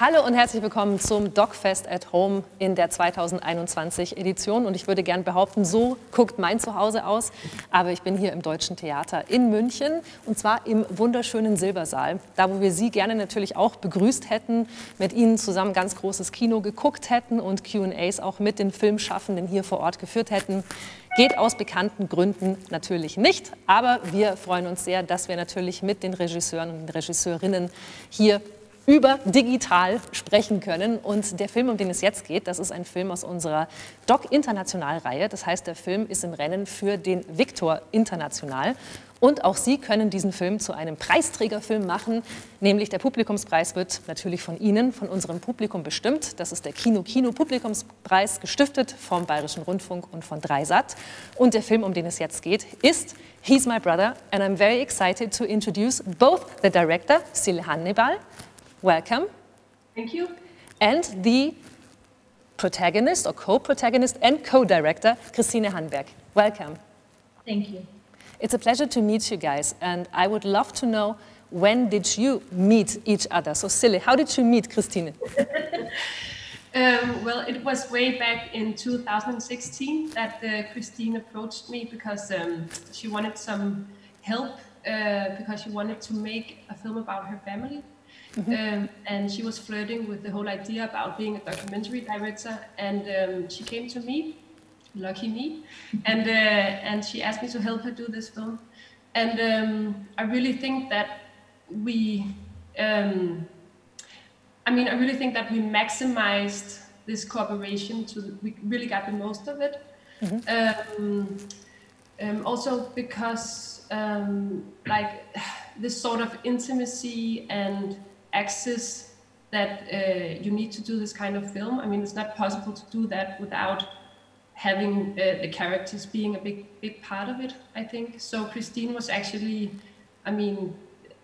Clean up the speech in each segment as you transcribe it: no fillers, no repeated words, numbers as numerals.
Hallo und herzlich willkommen zum DOK.fest at Home in der 2021 Edition. Und ich würde gern behaupten, so guckt mein Zuhause aus. Aber ich bin hier im Deutschen Theater in München und zwar im wunderschönen Silbersaal. Da, wo wir Sie gerne natürlich auch begrüßt hätten, mit Ihnen zusammen ganz großes Kino geguckt hätten und Q&As auch mit den Filmschaffenden hier vor Ort geführt hätten. Geht aus bekannten Gründen natürlich nicht, aber wir freuen uns sehr, dass wir natürlich mit den Regisseuren und den Regisseurinnen hier über digital sprechen können. Und der Film, um den es jetzt geht, das ist ein Film aus unserer DOK-International-Reihe. Das heißt, der Film ist im Rennen für den Victor International. Und auch Sie können diesen Film zu einem Preisträgerfilm machen, nämlich der Publikumspreis wird natürlich von Ihnen, von unserem Publikum bestimmt. Das ist der Kino-Publikumspreis, gestiftet vom Bayerischen Rundfunk und von Dreisat. Und der Film, um den es jetzt geht, ist He's My Brother. And I'm very excited to introduce both the director, Cille Hannibal, welcome. Thank you. And the protagonist or co-protagonist and co-director, Christina Hanberg. Welcome. Thank you. It's a pleasure to meet you guys, and I would love to know, when did you meet each other? So Cille, how did you meet Christina? Well, it was way back in 2016 that Christine approached me because she wanted some help because she wanted to make a film about her family. Mm-hmm. And she was flirting with the whole idea about being a documentary director, and she came to me, lucky me, and she asked me to help her do this film. And I really think that we maximized this cooperation we really got the most of it. Mm-hmm. Also because like this sort of intimacy and access that you need to do this kind of film. I mean, it's not possible to do that without having the characters being a big part of it, I think. So Christine was actually, I mean,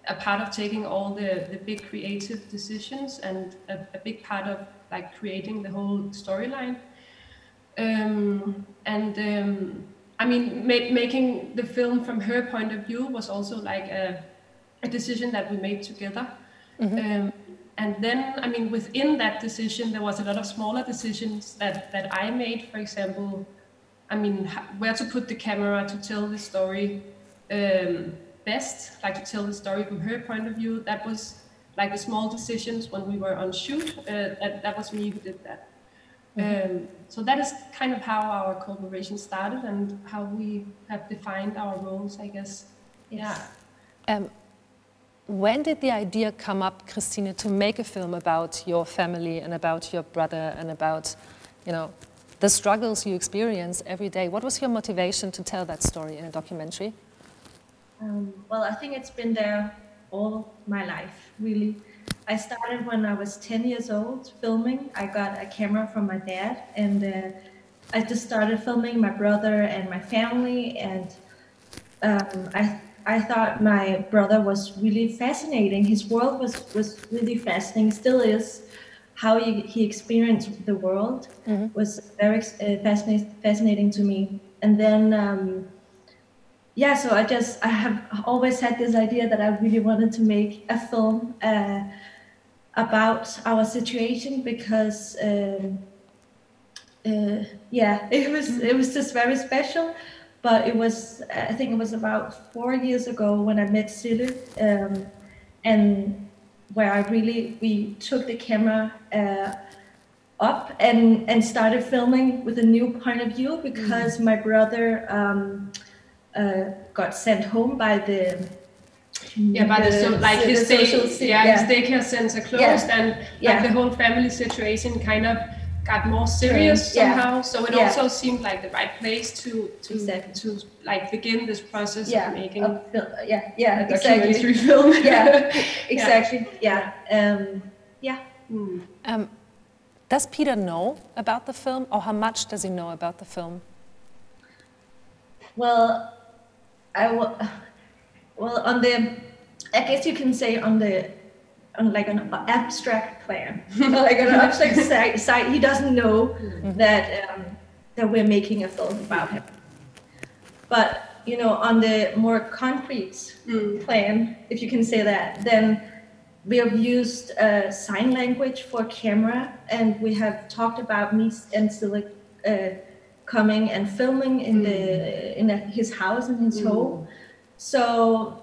a part of taking all the big creative decisions and a big part of like creating the whole storyline. I mean, making the film from her point of view was also like a decision that we made together. Mm-hmm. And then, I mean, within that decision, there was a lot of smaller decisions that I made. For example, I mean, where to put the camera to tell the story best, like to tell the story from her point of view. That was like the small decisions when we were on shoot. That was me who did that. Mm-hmm. So that is kind of how our cooperation started and how we have defined our roles, I guess. Yes. Yeah. When did the idea come up, Christina, to make a film about your family and about your brother and about, you know, the struggles you experience every day? What was your motivation to tell that story in a documentary? Well, I think it's been there all my life, really. I started when I was 10 years old filming. I got a camera from my dad, and I just started filming my brother and my family, and I thought my brother was really fascinating. His world was really fascinating, still is. How he experienced the world was very fascinating to me. And then, yeah, so I have always had this idea that I really wanted to make a film about our situation because, yeah, it was just very special. But it was, I think it was about 4 years ago when I met Cille, and where we took the camera up and started filming with a new point of view because my brother got sent home by the his daycare center closed, and like the whole family situation kind of got more serious somehow. So it also seemed like the right place to like begin this process of making a documentary film. Exactly. Does Peter know about the film, or how much does he know about the film? Well, I guess you can say on like an abstract plan, like an abstract side, he doesn't know that we're making a film about him. But you know, on the more concrete plan, if you can say that, then we have used sign language for camera, and we have talked about me and Cille coming and filming in his house, in his home. So,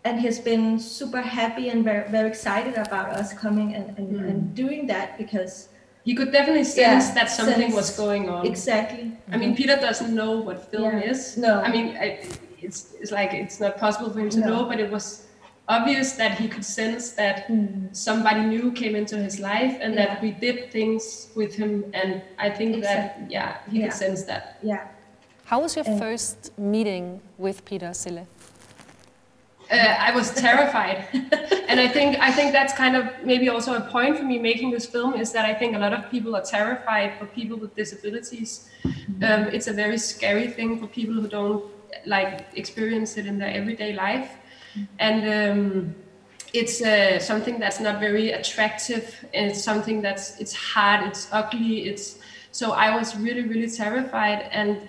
and he's been super happy and very, very excited about us coming and doing that, because he could definitely sense that something was going on. Exactly. I mean, Peter doesn't know what film is. No. I mean, it's like it's not possible for him to know, but it was obvious that he could sense that somebody new came into his life, and that we did things with him, and I think that he could sense that. Yeah. How was your first meeting with Peter, Cille? I was terrified, and I think that's kind of maybe also a point for me making this film, is that I think a lot of people are terrified for people with disabilities. It's a very scary thing for people who don't like experience it in their everyday life. And it's something that's not very attractive, and it's something it's hard, it's ugly, so I was really, really terrified, and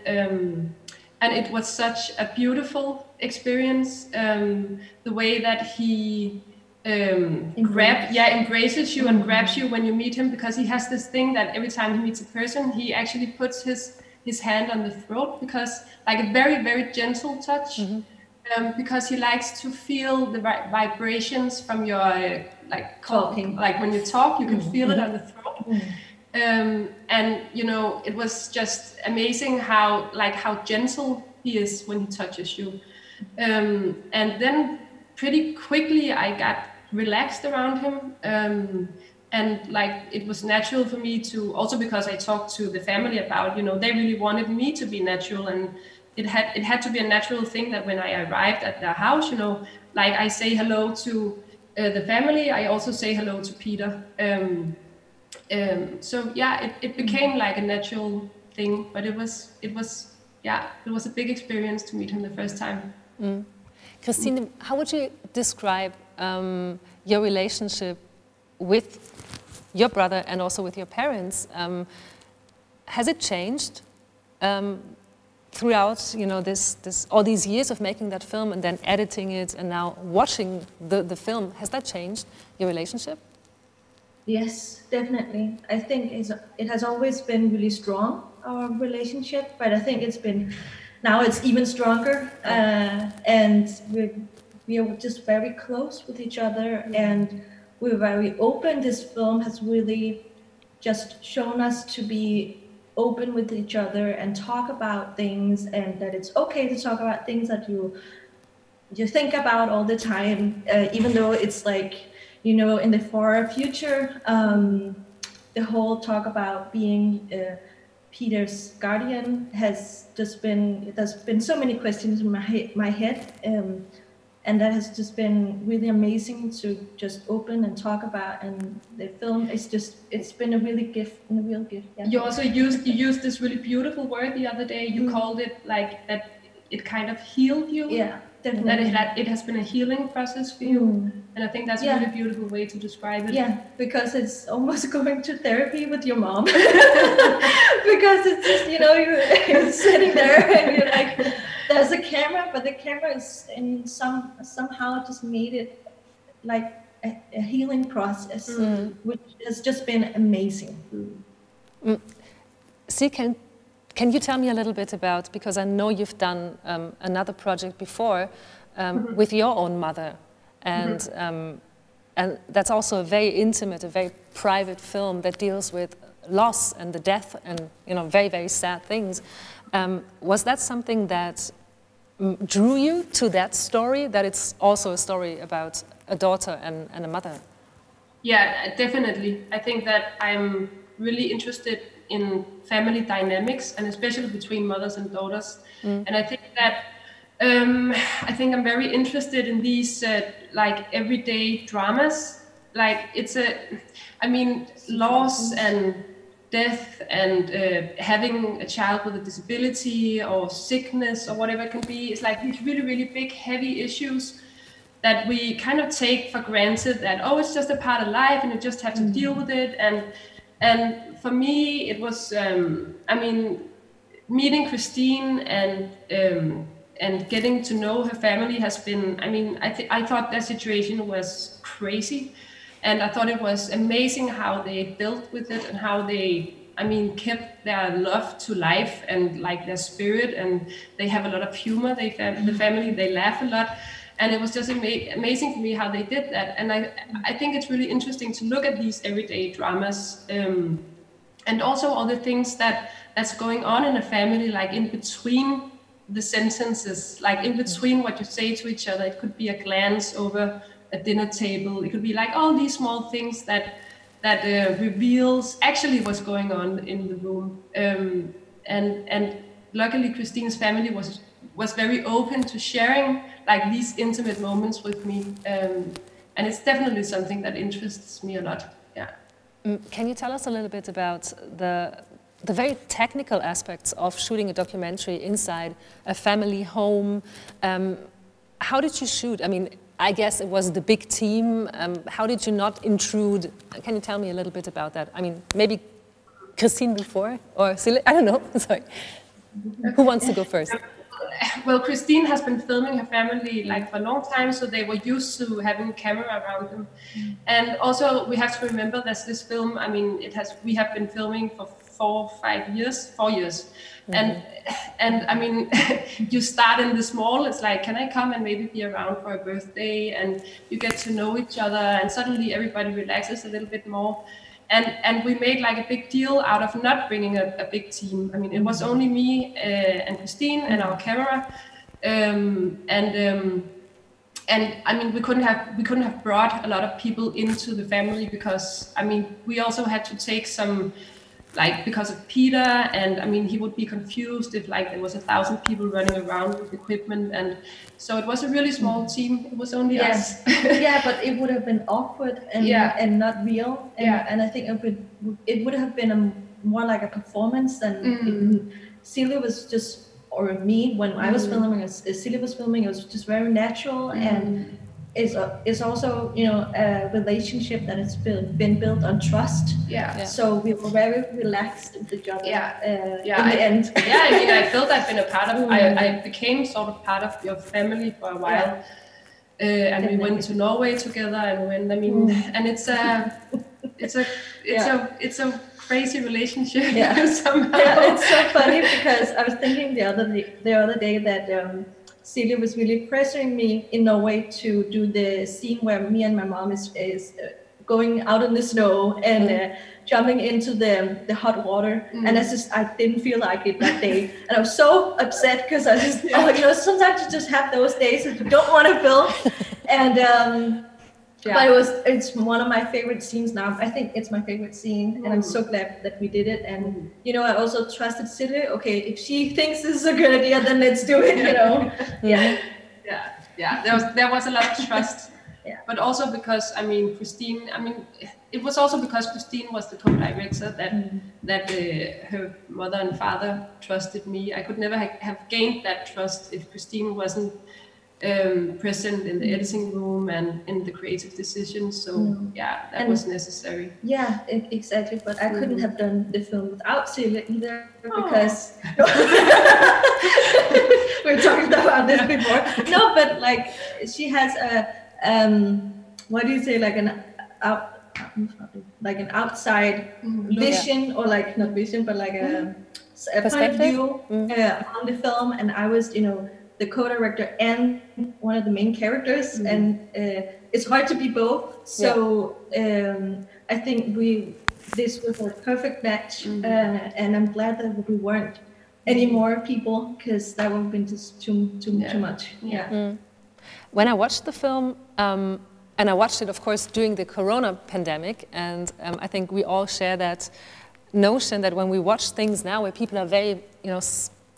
it was such a beautiful experience, the way that he embraces you and grabs you when you meet him, because he has this thing that every time he meets a person, he actually puts his hand on the throat, because like a very, very gentle touch. Because he likes to feel the vibrations from your talking. Like when you talk, you can feel it on the throat. And you know, it was just amazing how gentle he is when he touches you. And then pretty quickly I got relaxed around him. And like it was natural for me to, also because I talked to the family about, you know, they really wanted me to be natural, and it had to be a natural thing that when I arrived at their house, you know, like I say hello to the family, I also say hello to Peter. So yeah, it became like a natural thing, but it was a big experience to meet him the first time. Christina, how would you describe your relationship with your brother and also with your parents? Has it changed throughout, you know, all these years of making that film and then editing it and now watching the film? Has that changed your relationship? Yes, definitely. I think it has always been really strong, our relationship, but I think now it's even stronger, and we are just very close with each other, and we're very open. This film has really just shown us to be open with each other and talk about things, and that it's okay to talk about things that you think about all the time, even though it's like, you know, in the far future. The whole talk about being Peter's guardian there's been so many questions in my head, and that has just been really amazing to just open and talk about. And the film it's been a real gift. Yeah. You also used this really beautiful word the other day. You called it like that it kind of healed you. Yeah, definitely. That it has been a healing process for you. And I think that's a really beautiful way to describe it. Yeah, because it's almost going to therapy with your mom. Because it's just, you know, you're sitting there and you're like, there's a camera, but the camera is somehow just made it like a healing process, which has just been amazing. See, can you tell me a little bit about, because I know you've done another project before with your own mother, and that's also a very intimate, a very private film that deals with loss and the death and, you know, very, very sad things. Was that something that drew you to that story, that it's also a story about a daughter and a mother? Yeah, definitely. I think that I'm really interested in family dynamics, and especially between mothers and daughters. And I think that I'm very interested in these like everyday dramas. Like loss and death and having a child with a disability or sickness or whatever it can be. It's like these really, really big, heavy issues that we kind of take for granted, that, oh, it's just a part of life and you just have to deal with it. And for me, it was, meeting Christine and getting to know her family has been, I thought their situation was crazy. And I thought it was amazing how they dealt with it and how they, I mean, kept their love to life and like their spirit, and they have a lot of humor. The family, they laugh a lot. And it was just amazing for me how they did that. And I think it's really interesting to look at these everyday dramas, and also all the things that's going on in a family, like in between the sentences, like in between what you say to each other. It could be a glance over a dinner table. It could be like all these small things that reveals actually what's going on in the room. And luckily, Christina's family was very open to sharing like these intimate moments with me. And it's definitely something that interests me a lot. Yeah. Can you tell us a little bit about the very technical aspects of shooting a documentary inside a family home? How did you shoot? I mean, I guess it was the big team. How did you not intrude? Can you tell me a little bit about that? I mean, maybe Christine before, or Cille? I don't know. Sorry. Who wants to go first? Well, Christine has been filming her family like for a long time, so they were used to having camera around them. And also, we have to remember that this film, I mean, we have been filming for 4 years. And I mean, you start in the small. It's like, can I come and maybe be around for a birthday? And you get to know each other, and suddenly everybody relaxes a little bit more. And we made like a big deal out of not bringing a big team. I mean, it was only me and Christine and our camera, and I mean, we couldn't have brought a lot of people into the family, because I mean, we also had to take some, like, because of Peter, and I mean, he would be confused if like there was 1,000 people running around with equipment, and so it was a really small team. It was only us. Yeah, but it would have been awkward and not real. And I think it would have been more like a performance than Cille was just, or me, when I was filming, as Cille was filming, it was just very natural, and it's also, you know, a relationship that has been built on trust. So we were very relaxed with each other. In the end. I mean, I felt I've been a part of. I became sort of part of your family for a while, and we went to Norway together, and and it's a crazy relationship somehow. Yeah, it's so funny, because I was thinking the other day that Cille was really pressuring me in Norway to do the scene where me and my mom is going out in the snow and jumping into the hot water, and I didn't feel like it that day, and I was so upset, because I just you know, sometimes you just have those days that you don't want to film, and but it's one of my favorite scenes now. I think it's my favorite scene, and I'm so glad that we did it. And you know, I also trusted Cille. Okay, if she thinks this is a good idea, then let's do it. You know. There was a lot of trust. But also because, I mean, Christine. I mean, it was also because Christine was the co-director that her mother and father trusted me. I could never have gained that trust if Christine wasn't present in the editing room and in the creative decisions. So that was necessary. Yeah, exactly. But I couldn't have done the film without Cille either, because we were talking about this before. No, but like, she has a what do you say, like an outside vision, or like not vision, but like a point of view on the film, and I was, you know, the co-director and one of the main characters, and it's hard to be both. So I think this was a perfect match, and I'm glad that we weren't any more people, because that would have been just too much. When I watched the film, and I watched it, of course, during the Corona pandemic, and I think we all share that notion that when we watch things now where people are very, you know,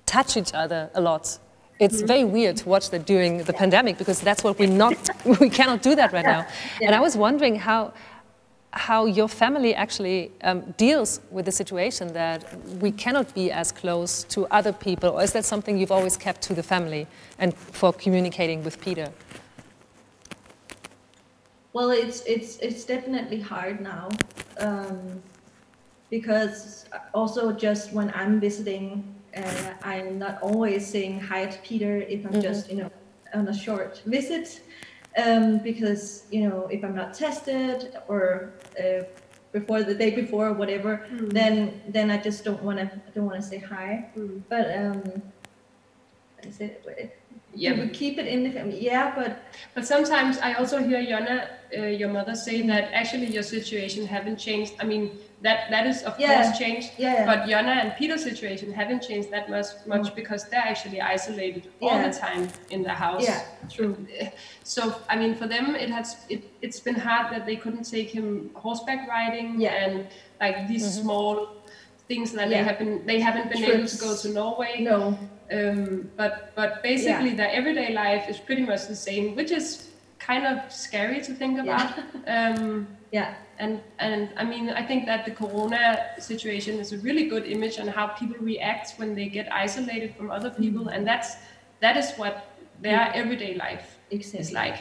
touch each other a lot, it's very weird to watch that during the pandemic, because that's what we cannot do that right now. And I was wondering how your family actually deals with the situation that we cannot be as close to other people, or is that something you've always kept to the family and for communicating with Peter? Well, it's definitely hard now, because also just when I'm visiting, I'm not always saying hi to Peter if I'm just, you know, on a short visit. because, you know, if I'm not tested or before the day before or whatever, then I just don't want to say hi. But is it? Yeah, we keep it in the family. Yeah, but sometimes I also hear Jonna, your mother, say that actually your situation haven't changed. I mean, that is of course changed. But Jonna and Peter's situation haven't changed that much because they're actually isolated all the time in the house. Yeah, true. So I mean, for them, it's been hard that they couldn't take him horseback riding and like these small things that they haven't been able to go to Norway. No. But basically their everyday life is pretty much the same, which is kind of scary to think about. And I mean, I think that the Corona situation is a really good image on how people react when they get isolated from other people, and that is what their everyday life is like.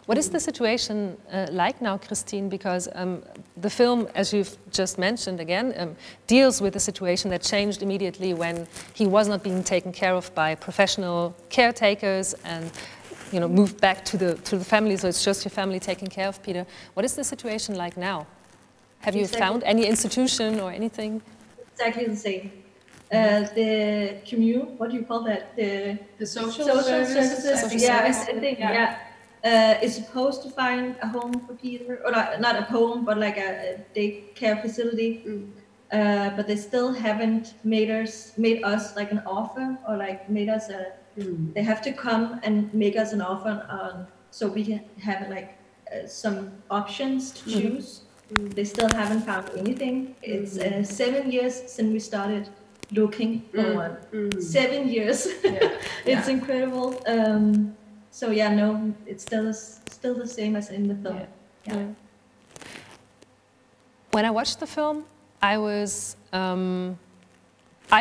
What is the situation like now, Christine? Because the film, as you've just mentioned again, deals with a situation that changed immediately when he was not being taken care of by professional caretakers and, you know, moved back to the family. So it's just your family taking care of Peter. What is the situation like now? Have you found any institution or anything? Exactly the same. The commune, what do you call that? The social services. Social services. Is supposed to find a home for Peter, or not a home, but like a daycare facility. But they still haven't made us like an offer, or like made us a. They have to come and make us an offer so we can have like some options to choose. They still haven't found anything. It's 7 years since we started looking for one. 7 years. It's incredible. So yeah, no, it's still the same as in the film. When I watched the film, I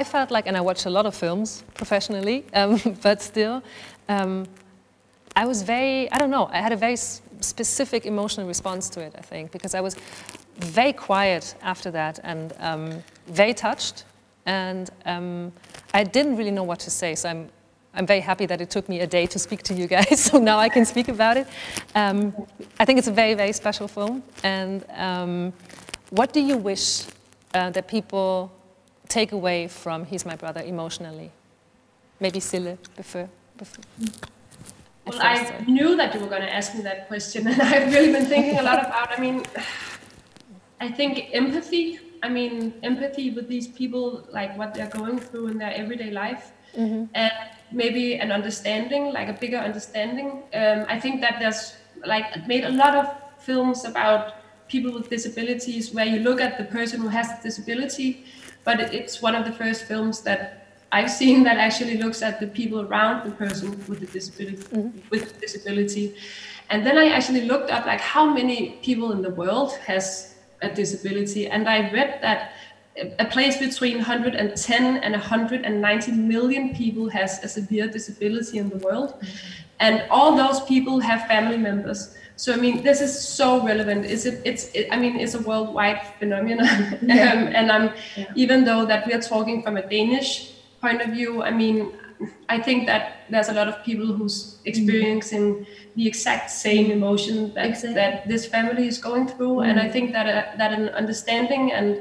felt like, and I watch a lot of films professionally, but still, I was I don't know, I had a very specific emotional response to it, I think, because I was very quiet after that and very touched, and I didn't really know what to say, so I'm very happy that it took me a day to speak to you guys, so now I can speak about it. I think it's a very, very special film. And what do you wish that people take away from He's My Brother emotionally? Maybe Cille, before. Well, I knew that you were going to ask me that question, and I've really been thinking a lot about, I mean, I think empathy. I mean, empathy with these people, like what they're going through in their everyday life. And maybe an understanding, like a bigger understanding. I think that there's like made a lot of films about people with disabilities where you look at the person who has the disability, but it's one of the first films that I've seen that actually looks at the people around the person with the disability. And then I actually looked up like how many people in the world has a disability, and I read that a place between 110 and 190 million people has a severe disability in the world. And all those people have family members. So, I mean, this is so relevant. I mean, it's a worldwide phenomenon. And even though that we are talking from a Danish point of view, I mean, I think that there's a lot of people who's experiencing the exact same emotion that this family is going through. And I think that an understanding and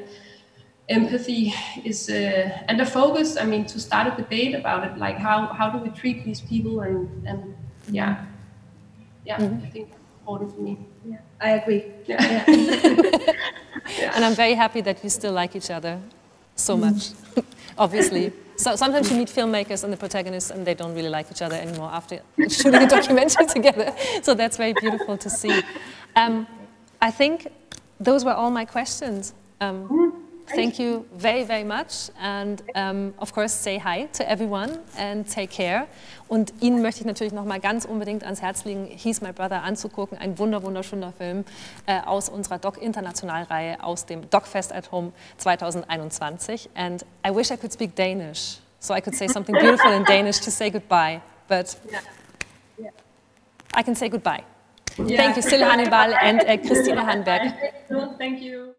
empathy is and a focus, I mean, to start a debate about it, like how do we treat these people, and I think that's important for me. I agree. And I'm very happy that you still like each other so much, obviously. So sometimes you meet filmmakers and the protagonists and they don't really like each other anymore after shooting a documentary together. So that's very beautiful to see. I think those were all my questions. Thank you very, very much. And of course, say hi to everyone and take care. Und Ihnen möchte ich natürlich noch mal ganz unbedingt ans Herz legen, He's My Brother anzugucken. Ein wunderschöner Film aus unserer Doc-International-Reihe, aus dem DOK.fest at Home 2021. And I wish I could speak Danish, so I could say something beautiful in Danish to say goodbye. But I can say goodbye. Thank you, Cille Hannibal and Christina Hanberg. Thank you.